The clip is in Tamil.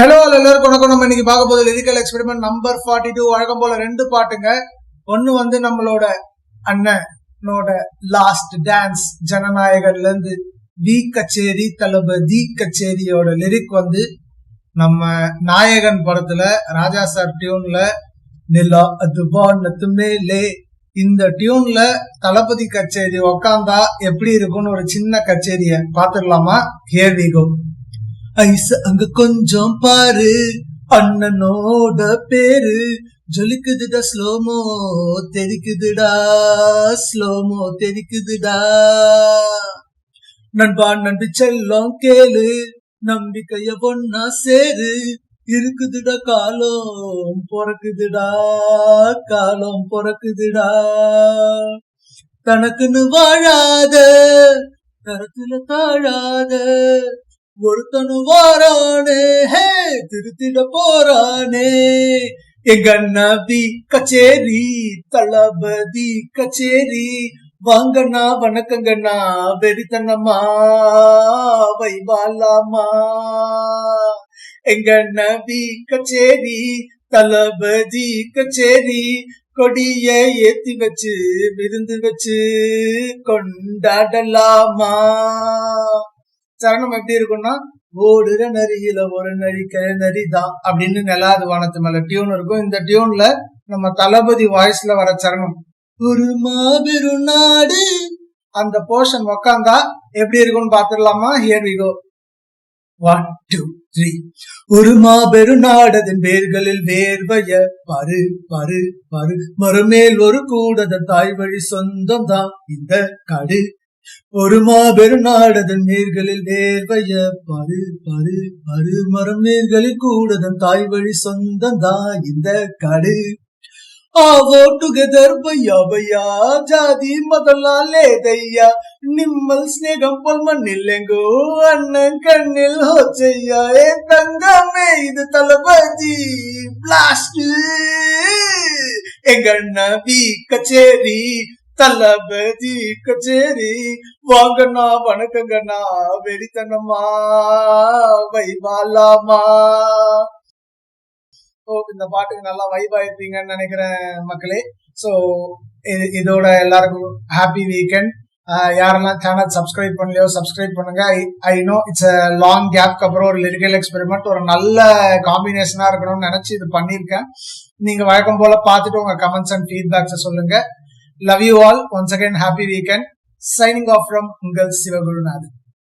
ஹலோ எல்லாருக்கும் வணக்கம். நம்ம இன்னைக்கு பார்க்க போது லிரிக்கல் எக்ஸ்பெரிமெண்ட் நம்பர் 42. வழக்கம் போல 2 பாட்டுங்க. ஒன்னு வந்து நம்மளோட அண்ணனோட லாஸ்ட் டான்ஸ் ஜனநாயகன்ல இருந்து வி கச்சேரி தளபதி கச்சேரியோட லிரிக் வந்து நம்ம நாயகன் படத்துல ராஜா சார் டியூன்ல நிலா அது வானத்து மேலே, இந்த டியூன்ல தளபதி கச்சேரி உக்காந்தா எப்படி இருக்கும்னு ஒரு சின்ன கச்சேரிய பாத்துடலாமா? Here we go. ஐஸ் அங்க கொஞ்சம் பாரு, அண்ணனோட பேரு ஜொலிக்குதுடா, ஸ்லோமோ தெரிக்குதுடா, ஸ்லோமோ தெரிக்குதுடா. நண்பா நன்றி செல்லம் கேளு, நம்பிக்கைய ஒன்னா சேரு, இருக்குதுடா காலம் பொறக்குதுடா, காலம் பொறக்குதுடா. தனக்குன்னு வாழாத, தரத்துல தாழாத ஒருத்தனு வாரானே, திருத்திட போறானே. எங்க நபி கச்சேரி தளபதி கச்சேரி, வாங்கண்ணா வணக்கங்கண்ணா வெறித்தனமா வைவாலாமா. எங்க நபி கச்சேரி தளபதி கச்சேரி, கொடிய ஏத்தி வச்சு விருந்து வச்சு கொண்டாடலாமா. சரணம் எப்படி இருக்கும்னா, ஓடுற நரியில ஒரு நரிக்க நரிதான் அப்படின்னு நிலாது வானத்து மேல டியூன் இருக்கும். இந்த டியூன்ல நம்ம தளபதி வாய்ஸ்ல வர சரணம் ஒரு மாபெரும் நாடு, அந்த போர்ஷன் உக்காந்தா எப்படி இருக்கும்னு பாத்துடலாமா? ஹியர் வி கோ. 1 2 3. ஒரு மாபெரும் நாடதன் வேர்களில் வேர்வைய பாரு பாரு பாரு, மறுமேல் ஒரு கூடதன் தாய் வழி சொந்தம் தான் இந்த காடு. ஒரு மாபெரும் நாடதன் மேர்களில் வேர்வைய பாரு பாரு பாரு, மரம் மேர்களில் கூடதன் தாய் வழி சொந்தம் தான் இந்த காடு. ఆవో టుగెదర్ భయ్యా భయ్యా, జాతి మతలా లేదయ్యా, నిమ్మల్ స్నేహం పొల్మన్నిల్లెంగో అన్నం కన్నెల్ హోచయ్యా. ఏ தங்கமே இது தளபதி பிளாஸ்ட், எங்க நபி கச்சேரி தளபதி கச்சேரி, வாங்கண்ணா வணக்கங்கண்ணா வெறித்தனமா வைவாலாமா. இந்த பாட்டுக்கு நல்லா வைப் ஆயிருப்பீங்கன்னு நினைக்கிறேன் மக்களே. சோ இதோட எல்லாருக்கும் ஹாப்பி வீக்கெண்ட். யாரெல்லாம் சேனல் சப்ஸ்கிரைப் பண்ணலையோ சப்ஸ்கிரைப் பண்ணுங்க. I know it's a long கேப்க்கு அப்புறம் ஒரு லிரிக்கல் எக்ஸ்பெரிமெண்ட் ஒரு நல்ல காம்பினேஷனா இருக்கணும்னு நினைச்சு இது பண்ணிருக்கேன். நீங்க வழக்கம் போல பார்த்துட்டு உங்க கமெண்ட்ஸ் அண்ட் ஃபீட்பேக்ஸ் சொல்லுங்க. Love you all. Once again, happy weekend. Signing off from Ungal Sivagurunath.